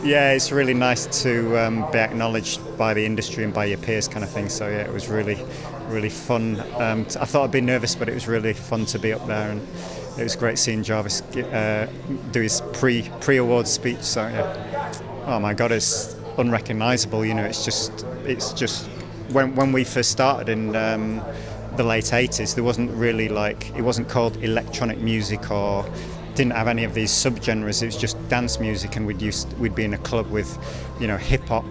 Yeah, it's really nice to be acknowledged by the industry and by your peers, kind of thing. So yeah, it was really fun. I thought I'd be nervous, but it was really fun to be up there, and it was great seeing Jarvis do his pre-award speech. So yeah, oh my God, it's unrecognisable. You know, it's just when we first started in the late '80s, there wasn't really it wasn't called electronic music or didn't have any of these subgenres. It was just dance music, and we'd be in a club with, hip hop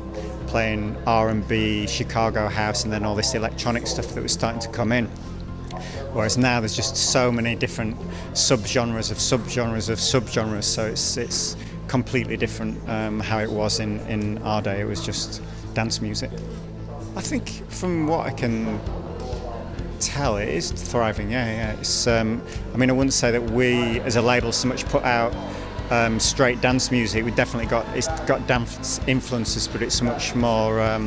playing R&B, Chicago house, and then all this electronic stuff that was starting to come in. Whereas now there's just so many different subgenres of subgenres of subgenres. So it's completely different how it was in our day. It was just dance music. I think from what I can tell, it is thriving. Yeah. It's I wouldn't say that we as a label so much put out straight dance music. We definitely got dance influences, but it's much more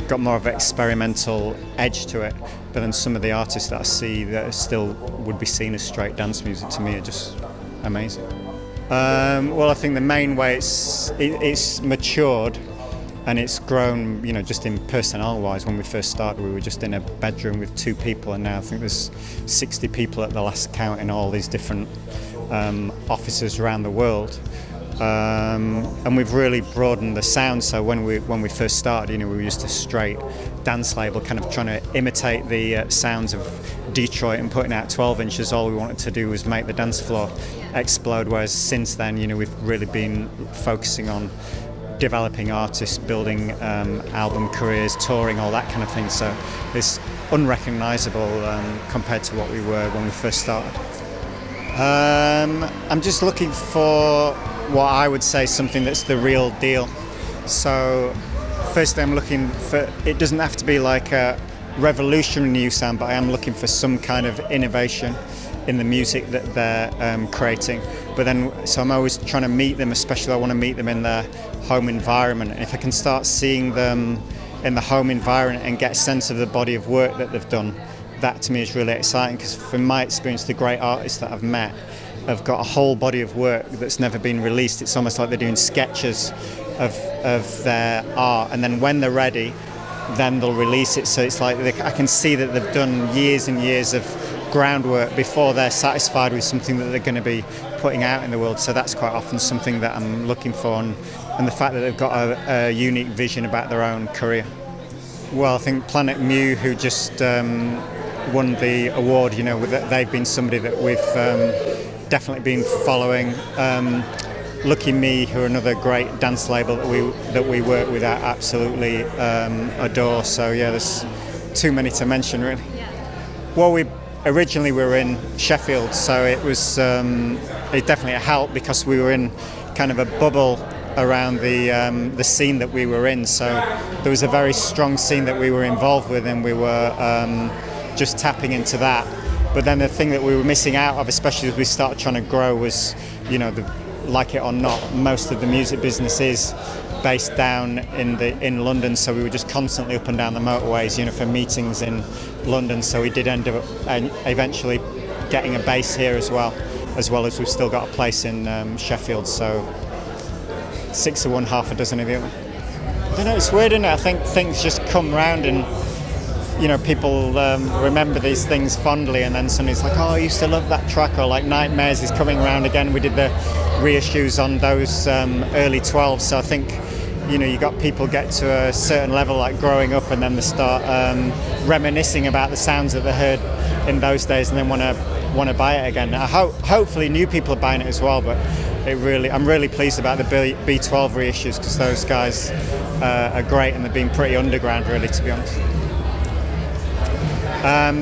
got more of an experimental edge to it. But then some of the artists that I see that still would be seen as straight dance music, to me, are just amazing. Well, I think the main way it's matured. And it's grown, just in personnel-wise. When we first started, we were just in a bedroom with 2 people, and now I think there's 60 people at the last count in all these different offices around the world. And we've really broadened the sound. So when we first started, we were just a straight dance label, kind of trying to imitate the sounds of Detroit and putting out 12 inches. All we wanted to do was make the dance floor explode. Whereas since then, we've really been focusing on developing artists, building album careers, touring, all that kind of thing. So it's unrecognisable compared to what we were when we first started. I'm just looking for what I would say something that's the real deal. So firstly, I'm looking for, it doesn't have to be like a revolutionary new sound, but I am looking for some kind of innovation in the music that they're creating. But then, so I'm always trying to meet them, especially I want to meet them in their home environment. And if I can start seeing them in the home environment and get a sense of the body of work that they've done, that to me is really exciting, because from my experience, the great artists that I've met have got a whole body of work that's never been released. It's almost like they're doing sketches of their art, and then when they're ready, then they'll release it. So it's like I can see that they've done years and years of groundwork before they're satisfied with something that they're going to be putting out in the world. So that's quite often something that I'm looking for, and the fact that they've got a unique vision about their own career. Well, I think Planetmoohoo, who just won the award, they've been somebody that we've definitely been following. Lucky Me, who are another great dance label that we work with, I absolutely adore. So yeah, there's too many to mention, really. Well, originally we were in Sheffield, so it was it definitely helped because we were in kind of a bubble around the scene that we were in. So there was a very strong scene that we were involved with, and we were just tapping into that. But then the thing that we were missing out of, especially as we started trying to grow, was, like it or not, most of the music business is based down in London, so we were just constantly up and down the motorways, for meetings in London. So we did end up eventually getting a base here as well as we've still got a place in Sheffield. So 6 of one, half a dozen of the other. I don't know, it's weird, isn't it? I think things just come round, and people remember these things fondly, and then suddenly it's like, oh, I used to love that track, or like Nightmares is coming around again. We did the reissues on those early 12s, so I think you got people get to a certain level, like growing up, and then they start reminiscing about the sounds that they heard in those days, and then want to buy it again. Hopefully new people are buying it as well, but I'm really pleased about the B12 reissues, because those guys are great, and they've been pretty underground, really, to be honest.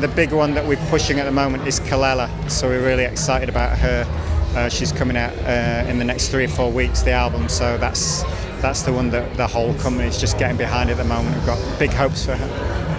The big one that we're pushing at the moment is Colella, so we're really excited about her. She's coming out in the next 3 or 4 weeks, the album, so that's the one that the whole company is just getting behind at the moment. We've got big hopes for her.